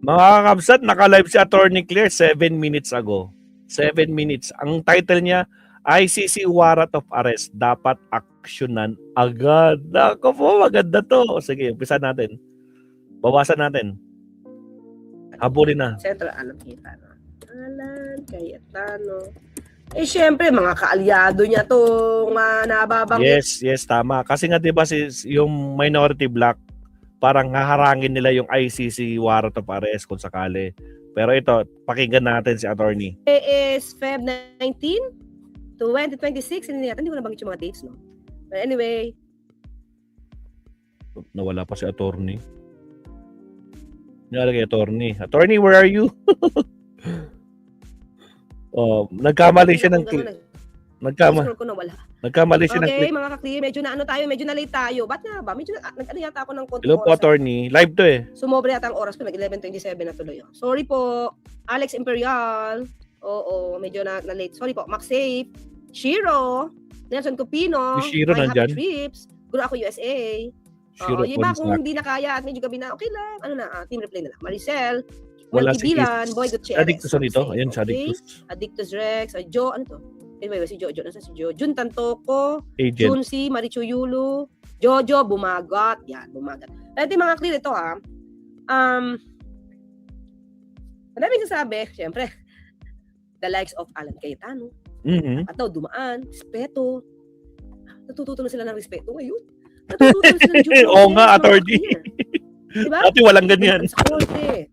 Mga kakabsat, naka-live si Attorney Claire 7 minutes ago. 7 minutes. Ang title niya, ICC Warrant of Arrest. Dapat aksyonan agad. Ako po, maganda to. Sige, umpisa natin. Bawasan natin. Habulin na. Etc. Alam kita, no? Alan Cayetano. Eh, syempre, mga kaalyado niya itong nababanggit. Yes, tama. Kasi nga, di ba, yung minority black, parang haharangin nila yung ICC warrant of arrest kung sakali. Pero ito, pakinggan natin si attorney. It is Feb 19, 2026. Hindi ko nabanggit yung mga dates, no? But anyway. Nawala pa si attorney. Nalagay attorney. Attorney, where are you? Oh, nagkamali siya ng nagkamali siya ng click. Okay, mga kakli, medyo na medyo na late tayo. Ba't nga ba? Medyo nag-ano yata ako ng konti. Hello po, attorney. Live to eh. Sumobra yata ang oras ko, nag-11:27 na tuloy. Sorry po, Alex Imperial. Oo, medyo na late. Sorry po, Max Safe, Shiro, Nelson Cupino, Shiro nandyan. Trips, Guro ako USA. Shiro, yung iba kung hindi na kaya at medyo gabi na, okay lang. Ano na, team replay na lang. Maricel, wala si Bilan, Boy Gutierrez. Addictus nito. Ayan, si Addictus. Addictus Rex, Joe, ano to? Anyway, si Jojo, nasa si Jojo. Jun Tantoko, Agent. Junsi, Marichu Yulu, Jojo, Bumagat. Yan, Bumagat. Pero ito mga clear ito ha. Madaming sasabi, syempre, the likes of Alan Cayetano. At daw, dumaan, respeto. Natututo na sila ng respeto ngayon. Natututo na sila ng due process. Oo nga, attorney. Diba? Dati walang ganyan. Sa korte.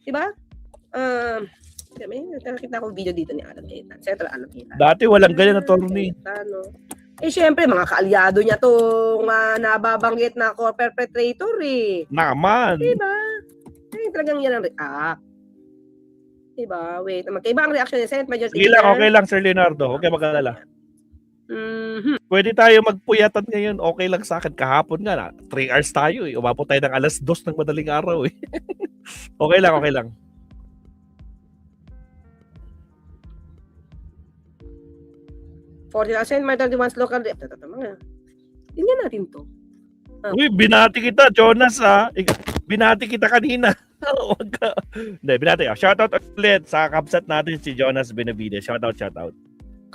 Diba? May nakita akong video dito ni Alan Cayetano. Etc. Alan Cayetano. Dati walang ganyan, attorney. Eh, syempre, mga kaalyado niya itong nababanggit na co-perpetrator eh. Naman. Diba? Eh, talagang yan ang react. Diba? Wait, magkaiba ang reaction ni Senate Major Sige lang, okay lang, Sir Leonardo. Okay, mag-alala. Pwede tayo magpuyatan ngayon. Okay lang sa akin. Kahapon nga na, 3 hours tayo eh. Umabot tayo ng 2:00 ng madaling araw eh. Okay lang, okay lang. Senate Major Diwan's local... Tingnan natin to. Uy, binati kita, Jonas ha. Binati kita kanina. Hindi, binati. Shoutout ulit sa kapsat natin si Jonas Benavides. Shoutout.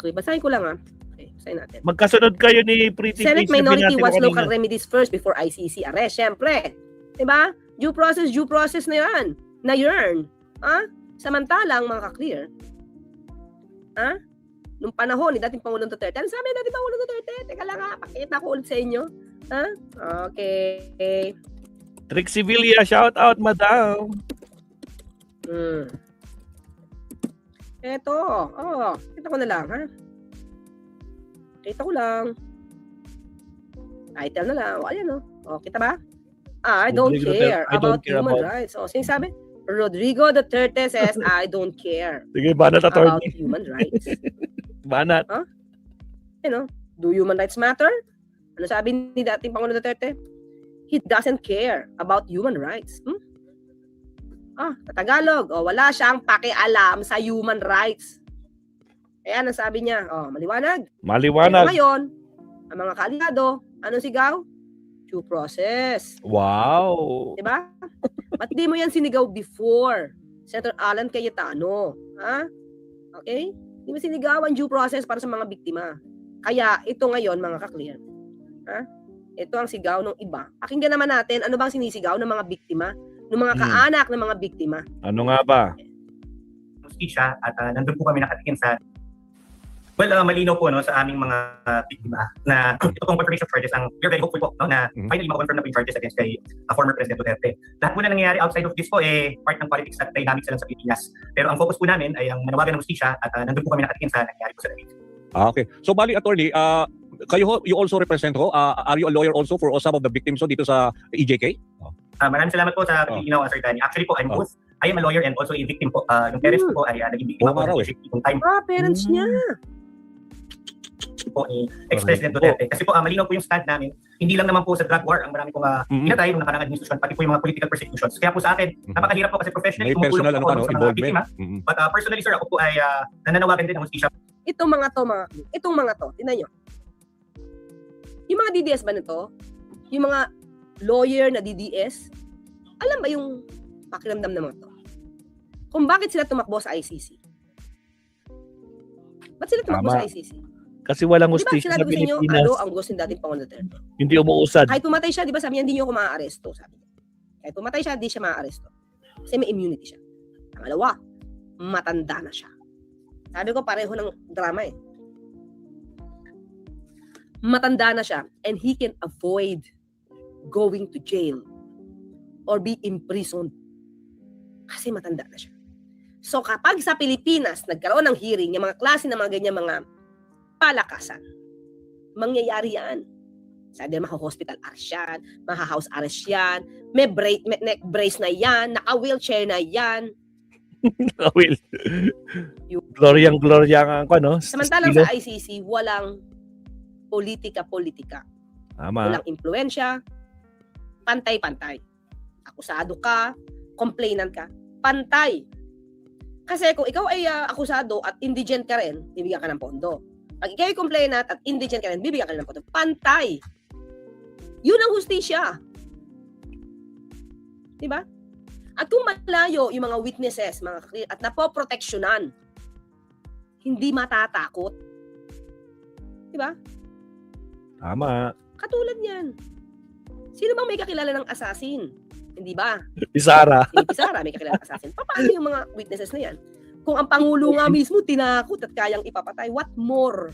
Okay, basahin ko lang ha. Okay, basahin natin. Magkasunod kayo ni Pretty Senate Face minority wants local remedies first before ICC arrest. Siyempre. Diba? Due process na yan. Na yearn. Ha? Samantalang, mga ka-clear. Ha? Nung panahon ni dating Pangulong Duterte. Ano sabi dating Pangulong Duterte? Teka lang ha. Pakita ko ulit sa inyo. Ha? Okay. Trixie Villa, shoutout, madam. Eto. Kita ko na lang, ha? Kita ko lang. Title na lang. Ayan, kita ba? I don't care about human rights. Sinasabi? Rodrigo Duterte says, I don't care Sige, banat about attorney. human rights. Banat. Do human rights matter? Ano sabi ni dating Pangulong Duterte? He doesn't care about human rights. Sa Tagalog, wala siyang pakialam sa human rights. Ayan ang sabi niya. Maliwanag. Maliwanag. Pero ngayon, ang mga kaalyado, anong sigaw? Due process. Wow. Diba? Ba't di mo yan sinigaw before? Senator Alan Cayetano. Ha? Okay? Di mo sinigaw ang due process para sa mga biktima. Kaya ito ngayon, mga ka-clear. Ha? Ito ang sigaw ng iba. Pakinggan naman natin, ano bang sinisigaw ng mga biktima? Ng mga kaanak ng mga biktima? Ano nga ba? Justisya at nandun po kami nakatikin sa malinaw po sa aming mga biktima na ito pong confirmation charges ang we're very hopeful po na finally ma-confirm na po yung charges against kay former President Duterte. Lahat po na nangyayari outside of this po part ng politics at dynamics lang sa Pilipinas. Pero ang focus po namin ay ang manawagan ng justisya at nandun po kami nakatikin sa nangyayari po sa David. Okay. So bali attorney, you also represent are you a lawyer also for some of the victims dito sa EJK? Maraming salamat po sa pagkilinaw, Sir Danny. Actually po, I'm both. I am a lawyer and also a victim po. Yung parents ko po ay naging biktima po ng time. Parents niya. Po ni ex-President Duterte. Kasi po malinaw po yung stand namin. Hindi lang naman po sa drug war ang marami pong inatay ng nakarang administrasyon, pati po yung mga political persecutions. Kaya po sa akin, napakahirap po kasi professionally personal po ako sa mga biktima. But personally, sir, ako po ay nananawagan din ng hustisya. Itong mga to, tingnan nyo. Yung mga DDS ba nito? Yung mga lawyer na DDS, alam ba yung pakiramdam ng mga to? kung bakit sila tumakbo sa ICC. Ba't sila tumakbo Tama. sa ICC? Kasi walang Di ba hustisya sinabi sa ko sa inyo, Pilipinas. ang gusto ng dating Pangulong Duterte. Hindi umuusad. Kahit pumatay siya, di ba sabi niya, hindi niyo ako maaaresto. Sabi niya. Kahit pumatay siya, di siya maaaresto. Kasi may immunity siya. Pangalawa, matanda na siya. Sabi ko, pareho ng drama eh. Matanda na siya and he can avoid going to jail or be imprisoned kasi matanda na siya. So kapag sa Pilipinas nagkaroon ng hearing, yung mga klase ng mga ganyan mga palakasan, mangyayari yan. Sabi na maka-hospital arrest yan, maka-house arrest yan, may neck brace na yan, naka-wheelchair na yan. Will. Gloria ang ano? Samantalang estilo. sa ICC, walang politika-politika. Tama. Walang impluensya, pantay-pantay. Akusado ka, complainant ka, pantay. Kasi kung ikaw ay akusado at indigent ka rin, bibigyan ka ng pondo. Pag ikaw ay complainant at indigent ka rin, bibigyan ka rin ng pondo. Pantay. Yun ang hustisya. Diba? At kung malayo yung mga witnesses, mga clear, at napoproteksyonan, hindi matatakot. Diba? Tama. Katulad yan. Sino bang may kakilala ng assassin? Hindi ba? Isara. Si Sara may kakilala ng assassin. Paano yung mga witnesses na yan? Kung ang Pangulo nga mismo tinakot at kayang ipapatay, what more?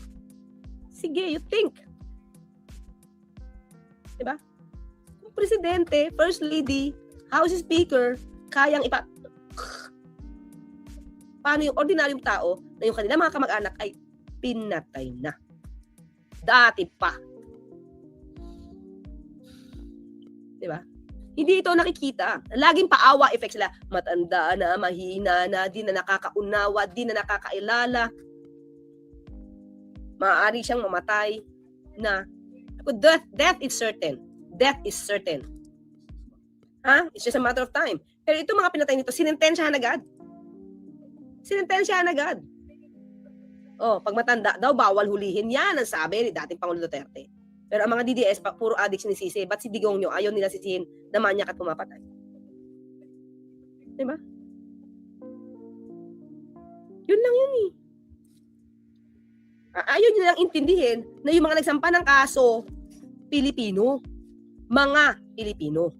Sige, you think. Diba? Kung presidente, first lady, house speaker, kayang paano yung ordinaryong tao na yung kanila mga kamag-anak ay pinatay na. Dati pa. Diba? Hindi ito nakikita. Laging paawa effect sila. Matanda na, mahina na, di na nakakaunawa, di na nakakailala. Maaari siyang mamatay na. Death is certain. Death is certain. It's just a matter of time. Pero ito mga pinatay nito, sinintensyahan agad. Sinintensyahan agad. Pag matanda daw, bawal hulihin. Yan ang sabi ni dating Pangulo Duterte. Pero ang mga DDS, puro adik sinisisi. Ba't si Digong nyo, ayaw nila sisihin na manyak at pumapatay? Diba? Yun lang yun eh. Ayaw nyo lang intindihin na yung mga nagsampa ng kaso, Pilipino. Mga Pilipino.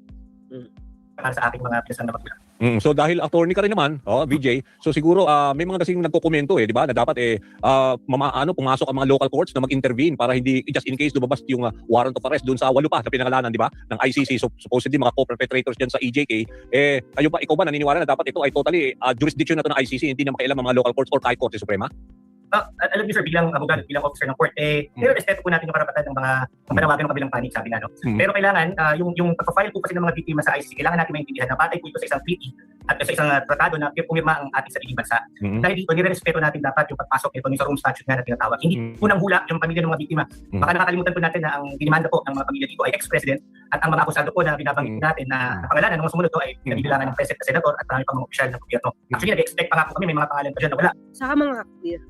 Para sa ating mga pinsan na magulang. So dahil attorney ka rin naman, VJ, so siguro may mga kasing nagko-komento di ba, na dapat pumasok ang mga local courts na mag-intervene para hindi just in case lumabas yung warrant of arrest doon sa 8 pa na pinangalanan, di ba, ng ICC. So supposedly mga co-perpetrators diyan sa EJK, ikaw ba naniniwala na dapat ito ay totally jurisdiction na to ng ICC, hindi na makialam ang mga local courts or kahit Korte Suprema? Alam niyo sir, bilang abogado, bilang officer ng court, pero respeto po natin yung karapatan ng mga panawagan ng kabilang panig, sabi na, no? Pero kailangan, yung pag-file po kasi ng mga biktima sa ICC, kailangan natin maintindihan na patay po ito sa isang treaty at sa isang tratado na pumirma ang ating sariling bansa. Dahil dito, nirespeto natin dapat yung pagpasok nito sa Rome Statute nga na tinatawag. Hindi unang hula yung pamilya ng mga biktima. Baka nakakalimutan po natin na ang dinimanda po ng mga pamilya dito ay ex-president at ang mga akusado po na binabanggit natin na pangalanan ng mga sumunod to ay pinabibilangan ng president na senator at marami pang mga opisyal ng gobyerno. Actually, nag-expect pa nga po kami, may mga pangalan pa dyan na wala. Saka mga kaklir,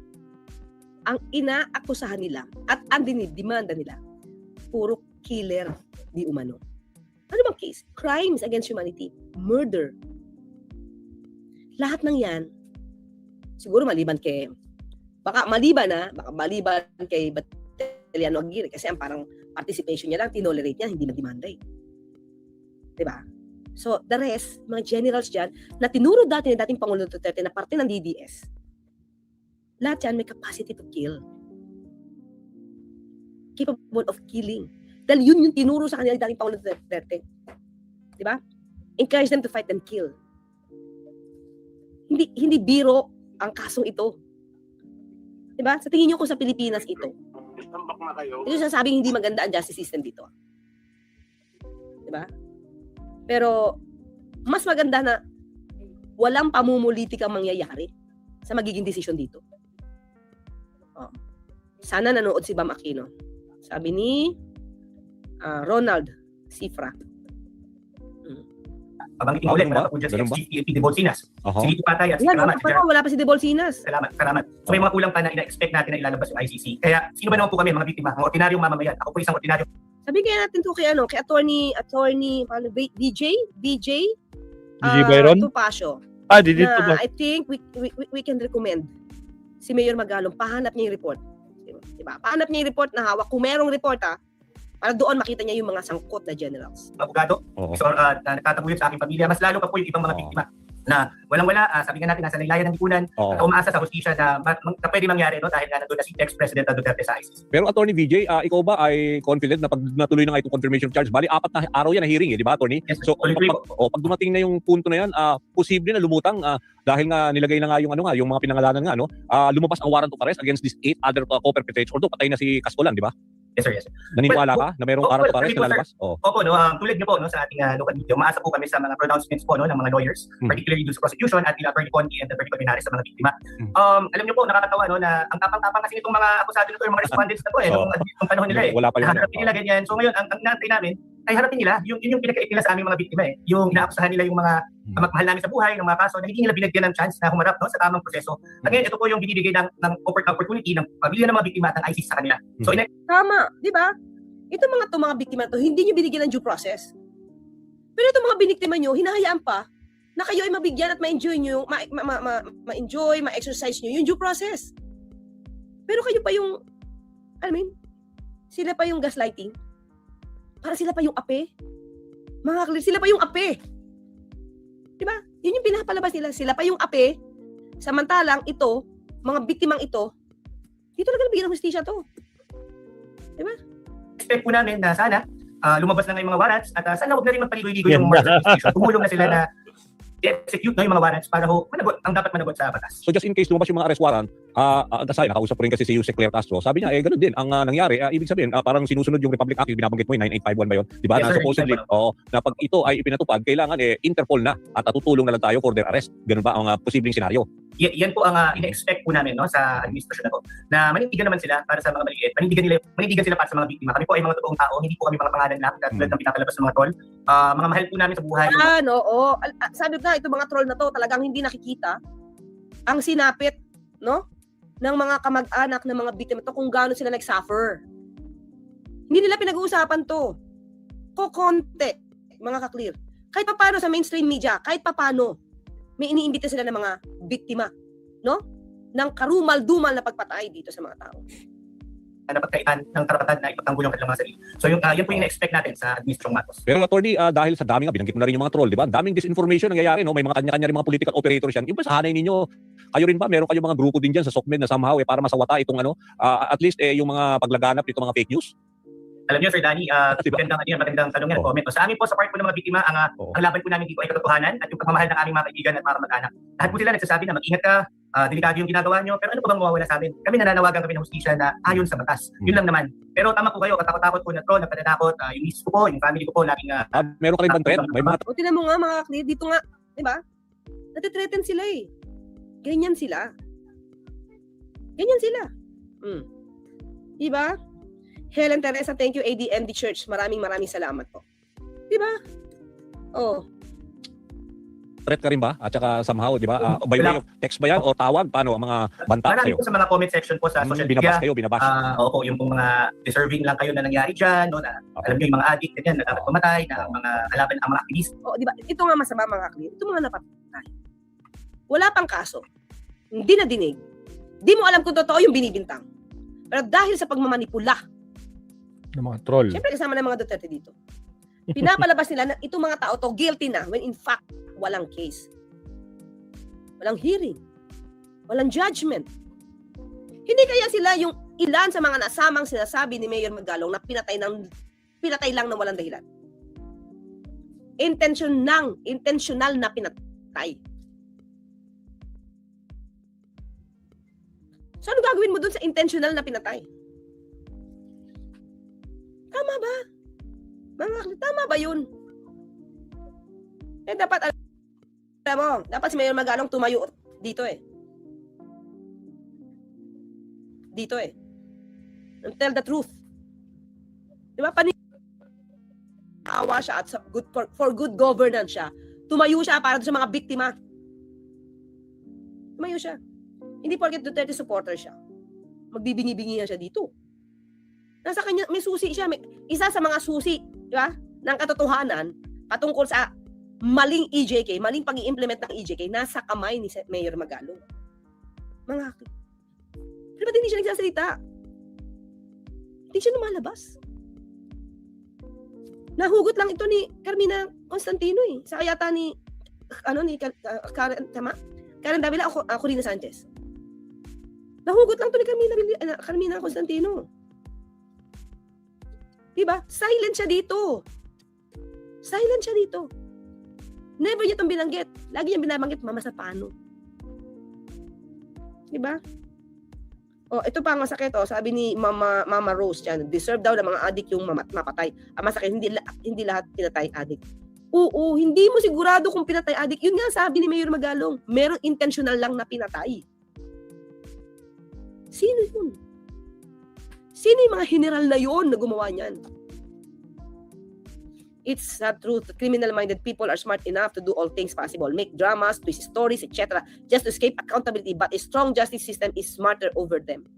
ang inaakusahan nila at ang dinidemanda nila, puro killer di umano. Ano bang case? Crimes against humanity. Murder. Lahat ng yan, siguro maliban kay Batiliano Aguirre kasi ang parang participation niya lang, tinolerate niya, hindi nagdemanda eh. Diba? So, the rest, mga generals dyan, na tinuro dati ni dating Pangulo Duterte na parte ng DDS, lahat yan may capacity to kill. Capable of killing. Dahil yun yung tinuro sa kanila dating Pangulo Duterte. Diba? Encourage them to fight and kill. Hindi biro ang kasong ito. Diba? Sa tingin nyo kung sa Pilipinas ito. Ito sinasabing hindi maganda ang justice system dito. Diba? Pero mas maganda na walang pamumulitika mangyayari sa magiging desisyon dito. Sana nanood si Bam Aquino. Sabi ni Ronald Cifra. Pabanggitin ulit, wala pa po dyan si GP de Bolsinas. Si Lito Patay at si Salamat. Wala pa si de Bolsinas. Salamat. So may mga kulang pa na ina-expect natin na ilalabas yung ICC. Kaya sino ba naman po kami, mga biktima, mga ordinaryong mamamayan? Ako po isang ordinaryo. Sabi kaya natin to kay attorney BJ Byron? Tupacio. dito na ba? I think we can recommend si Mayor Magalong, pahanap niya yung report. Diba? Pahanap niya yung report na hawak. Kung merong report, para doon makita niya yung mga sangkot na generals. Abogado, Oo. so, nagtataguyod sa aking pamilya, mas lalo pa po yung ibang mga Oo. biktima na walang-wala, sabi nga natin, nasa laylayan ng lipunan, Oo. umaasa sa hustisya na pwede mangyari, no, dahil nga nandun na si ex-President Duterte sa ICC. Pero Attorney VJ, ikaw ba ay confident na pag natuloy na nga itong confirmation of charge? Bali, 4 na araw yan na hearing, di ba, Attorney? Yes, So, tuloy-tuloy pag dumating na yung punto na yan, posible na lumutang dahil nga nilagay na nga yung mga pinangalanan nga, lumabas ang warrant of arrest against these 8 other co-perpetrators. Although patay na si Castolan, di ba? Yes, sir, yes. Naniniwala ka na mayroong warrant of arrest na sir. lalabas? Oo. Opo, tulad niyo po, sa ating local media, umaasa po kami sa mga pronouncements po, ng mga lawyers, particularly dun sa prosecution at nila Attorney Conti and Attorney Colmenares sa mga biktima. Alam niyo po, nakakatawa, na ang tapang-tapang kasi itong mga akusado nito, yung mga respondents na po, nung panahon nila Wala pa yun. harapin nila ganyan. So ngayon, ang naantay namin, ay harapin nila, yun yung pinakait nila sa aming mga biktima yung inaakusahan nila yung mga magmahal namin sa buhay, ng mga kaso na hindi nila binigyan ng chance na humarap, sa tamang proseso. At ngayon, ito po yung binibigay ng opportunity ng pamilya ng mga biktima at ng ICC sa kanila. So, Tama, di ba? Ito mga biktima to, hindi nyo binigyan ng due process. Pero itong mga biniktima nyo, hinahayaan pa na kayo ay mabigyan at ma-enjoy nyo, ma-enjoy, ma-exercise nyo yung due process. Pero kayo pa yung, sila pa yung gaslighting. Para sila pa yung ape. Mga clear, sila pa yung ape. Diba? Yun yung pinapalabas nila. Sila pa yung ape. Samantalang ito, mga biktimang ito, dito talaga nabigyan ng hustisya to. Diba? expect po namin na sana lumabas na nga yung mga warrants at sana huwag na rin magpaligoy-ligoy yung mga justice. Tumulong na sila na i-execute na yung mga warrants para managot ang dapat managot sa batas. So just in case lumabas yung mga arrest warrant, nakausap ko rin kasi si Yusek Claire Castro, sabi niya, ganun din, ang nangyari, ibig sabihin, parang sinusunod yung Republic Act, yung binabanggit mo, 9851 ba yun? Di ba? Yes, Na sir, supposedly, na pag ito ay ipinatupad, kailangan Interpol na at tutulong na lang tayo for their arrest. Ganun ba ang posibleng senaryo? Yan po ang ina-expect po namin sa administrasyon na to, na manindigan naman sila para sa mga maliit, manindigan sila para sa mga biktima. Kami po ay mga totoong tao, hindi po kami mga pangalan lang, tulad ng pinapalabas ng mga troll. Mga mahal po namin sa buhay. Oo. Sabi ko na, itong mga troll na to, talagang hindi nakikita ang sinapit, ng mga kamag-anak ng mga biktima to kung gaano sila nag-suffer. Hindi nila pinag-uusapan to. Kokonte, mga ka-clear. Kahit paano sa mainstream media, kahit paano, may iniimbita sila ng mga biktima, ng karumal-dumal na pagpatay dito sa mga tao. Napagkaitan ng karapatan na ipagtanggol yung kanilang mga sarili. So yan po yung na-expect natin sa Administrasyong Matos. Pero attorney, dahil sa dami nga, binanggit mo na rin yung mga troll, di ba? Daming disinformation nangyayari, no? May mga kanya-kanya rin mga political operators yan. Yung ba sa hanay ninyo, kayo rin ba, meron kayong mga grupo din dyan sa SOCMED na somehow, para masawata itong at least yung mga paglaganap nito mga fake news? Alam niyo, Sir Danny, magandang tanong yan, comment. Sa amin po, sa part po ng mga biktima, ang laban po namin dito ay katotohanan at yung pagmamahal ng aming mga kaibigan at mga kamag-anak. Lahat po sila nagsasabi na mag-ingat ka, delikado yung ginagawa nyo, pero ano po bang mawawala sa amin? Kami nananawagan kami ng hustisya na ayon sa batas. Yun lang naman. Pero tama po kayo, katakot-takot po na troll, nagpatatakot, yung misis ko po, yung family ko po, laging... Meron ka rin bang threat? May mga O tinan mo nga mga clear, dito nga, di ba? Natitreten sila eh. Ganyan sila. Di ba? Helen Teresa, thank you. ADMD Church, maraming salamat po. Di ba? threat ka rin ba? At saka somehow, di ba? By way of text ba yan o tawag? Paano ang mga banta Marami sa'yo? po sa mga comment section po sa social Binabas media. kayo, binabas. Opo, yung mga deserving lang kayo na nangyari dyan, na alam nyo yung mga addict, ganyan, na dapat pumatay, na mga kalaban, ang mga activist. Di ba? Ito nga masama mga clear. Ito mga napatay. Wala pang kaso. Hindi na dinig. Di mo alam kung totoo yung binibintang. Pero dahil sa pagmamanipula, Ng mga troll. siyempre kasama ng mga Duterte dito. Pinapalabas nila na itong mga tao to guilty na when in fact walang case. Walang hearing. Walang judgment. Hindi kaya sila yung ilan sa mga nasamang sinasabi ni Mayor Magalong na pinatay lang na walang dahilan. Intentional na pinatay. So ano gagawin mo dun sa intentional na pinatay? Tama ba? Tama ba yun? Dapat alam mo, dapat si Mayor Magalong tumayo dito eh. And tell the truth. Di ba? Awa siya at for good governance siya. Tumayo siya para sa mga biktima. Tumayo siya. Hindi porket Duterte supporter siya. Magbibingi-bingi siya dito. Nasa kanya, may susi siya. Isa sa mga susi, di ba, ng katotohanan patungkol sa maling EJK, maling pag-i-implement ng EJK, nasa kamay ni Mayor Magalong. Mga clear. Pero ba't hindi siya nagsasalita? Hindi siya lumalabas. Nahugot lang ito ni Carmina Constantino eh. Sa yata ni Karen Davila o Corina Sanchez. Nahugot lang ito ni Carmina Constantino. Diba? Silent siya dito. Silent siya dito. Never niya itong binanggit. Lagi niyang binabanggit, Mama Sapano. Diba? Oh, ito pa ang masakit, oh. Sabi ni Mama Rose dyan, deserve daw ng mga adik yung mapatay. Ang masakit, hindi lahat pinatay adik. Oo, hindi mo sigurado kung pinatay adik. Yun nga sabi ni Mayor Magalong, merong intentional lang na pinatay. Sino yun? Sino yung mga general na yun na gumawa niyan? It's not true. Criminal-minded people are smart enough to do all things possible, make dramas, twist stories, etc., just to escape accountability. But a strong justice system is smarter over them.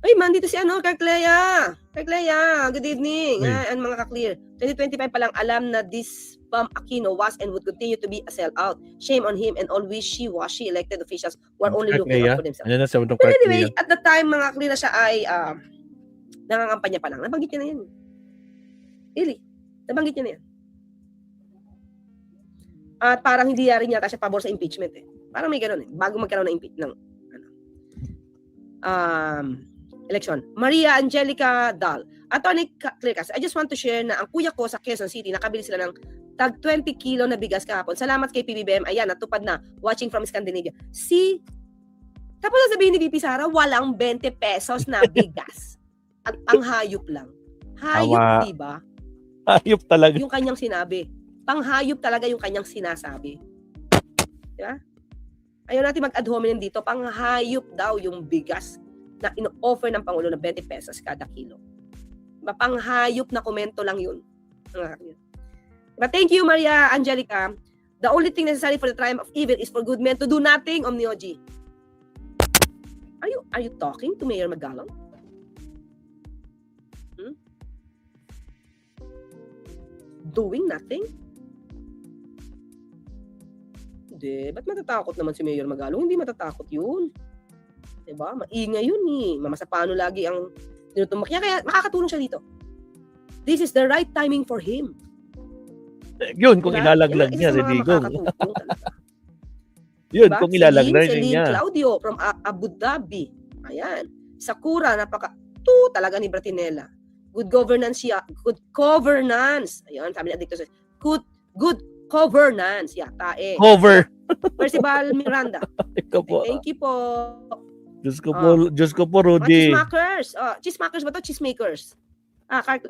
Ay, man, dito si Carclea. Carclea, good evening. And mga ka-clear. 2025 pa lang alam na this Bam Aquino was and would continue to be a sellout. Shame on him and all wishy-washy elected officials who are only looking out for themselves. But anyway, at the time, mga ka-clear na siya ay nangangampanya pa lang. Nabanggit niya na yan. Really? Nabanggit niya na yan. At parang hindi rin yata siya pabor sa impeachment eh. Parang may gano'n eh. Bago magkaroon ng election. Maria Angelica Dal. Attorney Clercas, I just want to share na ang kuya ko sa Quezon City, nakabili sila ng tag 20 kilo na bigas kahapon. Salamat kay PBBM. Ayan, natupad na. Watching from Scandinavia. See? Tapos sabihin ni VP Sara, walang 20 pesos na bigas. Ang hayop lang. Hayop, diba? Hayop talaga. Yung kanyang sinabi. Panghayop talaga yung kanyang sinasabi. Diba? Ayaw natin mag-ad hominem dito. Panghayop daw yung bigas na ino-offer ng Pangulo na 20 pesos kada kilo. Diba? Panghayop na komento lang yun. But thank you, Maria Angelica. The only thing necessary for the triumph of evil is for good men to do nothing, Omnioji. Are you talking to Mayor Magalong? Doing nothing? Hindi. Ba't matatakot naman si Mayor Magalong? Hindi matatakot yun. Diba? Maingay yun eh. Mama Sapano lagi ang tinutumbak niya. Kaya makakatulong siya dito. This is the right timing for him. Yun, kung ilalaglag niya si Digong. Yun, kung ilalaglag niya. Claudio from Abu Dhabi. Ayan. Sakura, talaga ni Bratinella. Good governance siya. Good governance. Ayun, sabi niya dito. Good governance. Yata eh. Cover. Percival Miranda. Thank you po. Diyos ko po, Rudy. Cheesemakers. Cheesemakers ba to? Cheesemakers.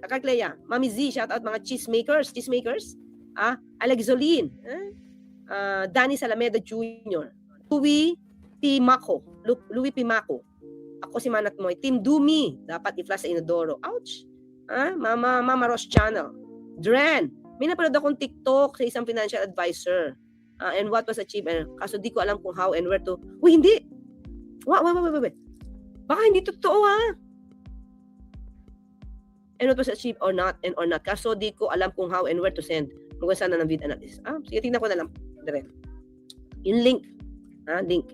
Carclea. Mami Z, shout out mga cheesemakers. Cheesemakers. Alexolin. Danny Salameda Jr. Louis P. Maco. Ako si Manat Moy. Team Dumi. Dapat i-flash sa Inodoro. Ouch. Mama Ross Channel. Dren. May napanood akong TikTok sa isang financial advisor. And what was achieved. Kaso di ko alam kung how and where to. Uy, hindi. Wait. Baka hindi totoo And what was achieved or not. Kaso di ko alam kung how and where to send. Maganda sana ng video analysis. Sige, tingnan ko na lang. Dren. Yung link. Link.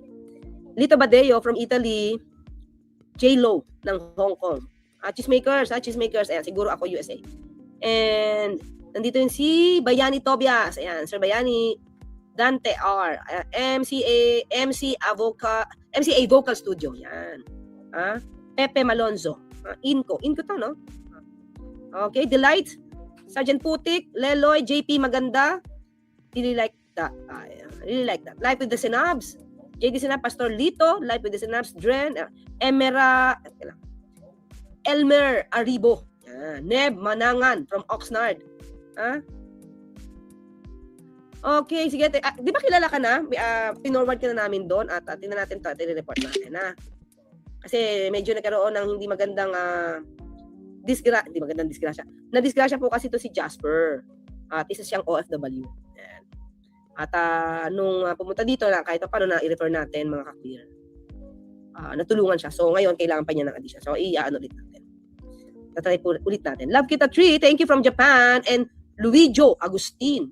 Lito Badeo from Italy. J-Lo ng Hong Kong. Cheesemakers. Ayan, siguro ako USA. And nandito yun si Bayani Tobias. Ayan, Sir Bayani. Dante R. MCA Vocal Studio. Yan. Pepe Malonzo. Inco to, no? Okay, Delight. Sergeant Putik. Leloy. JP Maganda. Really like that. Life with the Sinabs. JD Sinab, Pastor Lito. Life with the Sinabs. Dren. Elmer Aribo. Neb Manangan from Oxnard. Okay, sige. Di ba kilala ka na? Pinorward ka na namin doon at tingnan natin ito. Report natin. Kasi medyo nagkaroon ng hindi magandang disgrasya. Na-disgrasya po kasi ito si Jasper. At isa siyang OFW. Ayan. At nung pumunta dito na kahit paano na i-refer natin mga ka-clear. Natulungan siya. So ngayon kailangan pa niya ng addition. So i-ano ulit natin. Tatry ulit natin. Love kita 3. Thank you from Japan. And Luijo Agustin,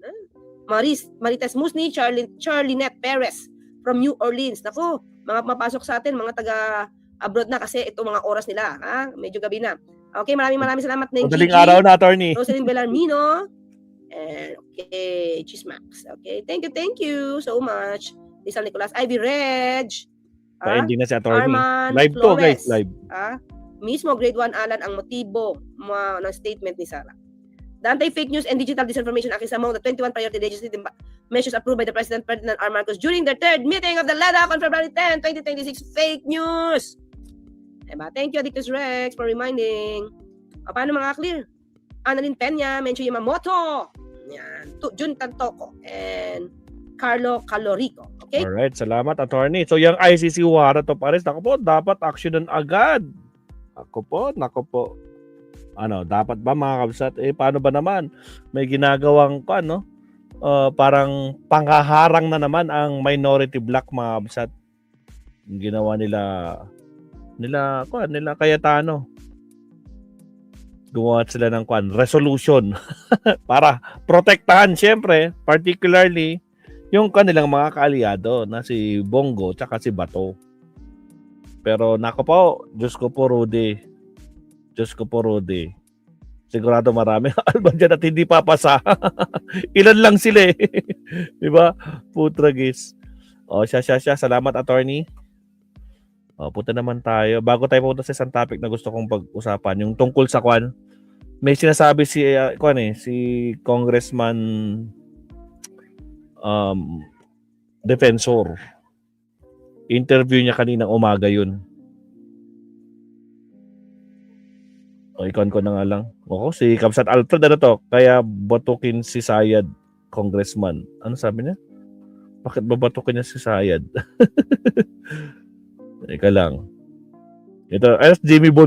Marites Musni, Charlinette Perez from New Orleans. Nako, mga mapasok sa atin, mga taga-abroad na kasi ito mga oras nila. Ha? Medyo gabi na. Okay, maraming salamat din, Madaling araw na, attorney. Rosalyn Bellarmino. And okay, Chismax. Okay, thank you so much. Rizal Nicolas, Ivy Reg. Pa-ending na si attorney. Arman Live to, Flores. guys. Live. Mismo grade 1 Alan ang motibo ng statement ni Sara. The anti-fake news and digital disinformation act is among the 21 priority legislative measures approved by the President Ferdinand R. Marcos during their third meeting of the LEDAC on February 10, 2026. Fake news! Diba? Thank you, Addictus Rex, for reminding. Paano mga clear? Annalyn Peña, Mencho Yamamoto, yan, Jun Tantoko, and Carlo Calorico. Okay? Alright, salamat, attorney. So, yung ICC warrant of arrest, ako po, dapat aksyonan agad. Ako po. Ano, dapat ba mga kabsat? Paano ba naman? May ginagawang parang panghaharang na naman ang minority black mga kabsat. Yung ginawa nila Cayetano. Gumawa sila ng resolution para protektahan siyempre, particularly yung kanilang mga kaalyado na si Bongo tsaka si Bato. Pero nako po, Diyos ko po Rudy. Sigurado marami alban dyan at hindi papasa. Ilan lang sila eh. Diba? Putragis. O, siya. Salamat, attorney. O, punta naman tayo. Bago tayo pupunta sa isang topic na gusto kong pag-usapan, yung tungkol sa may sinasabi si Congressman Defensor. Interview niya kaninang umaga yun. O, ikon ko na nga lang. O, si Kamsat Alfred, kaya batukin si Sayad, congressman. Ano sabi niya? Bakit babatukin niya si Sayad? Ika lang. Ito, Jimmy Bon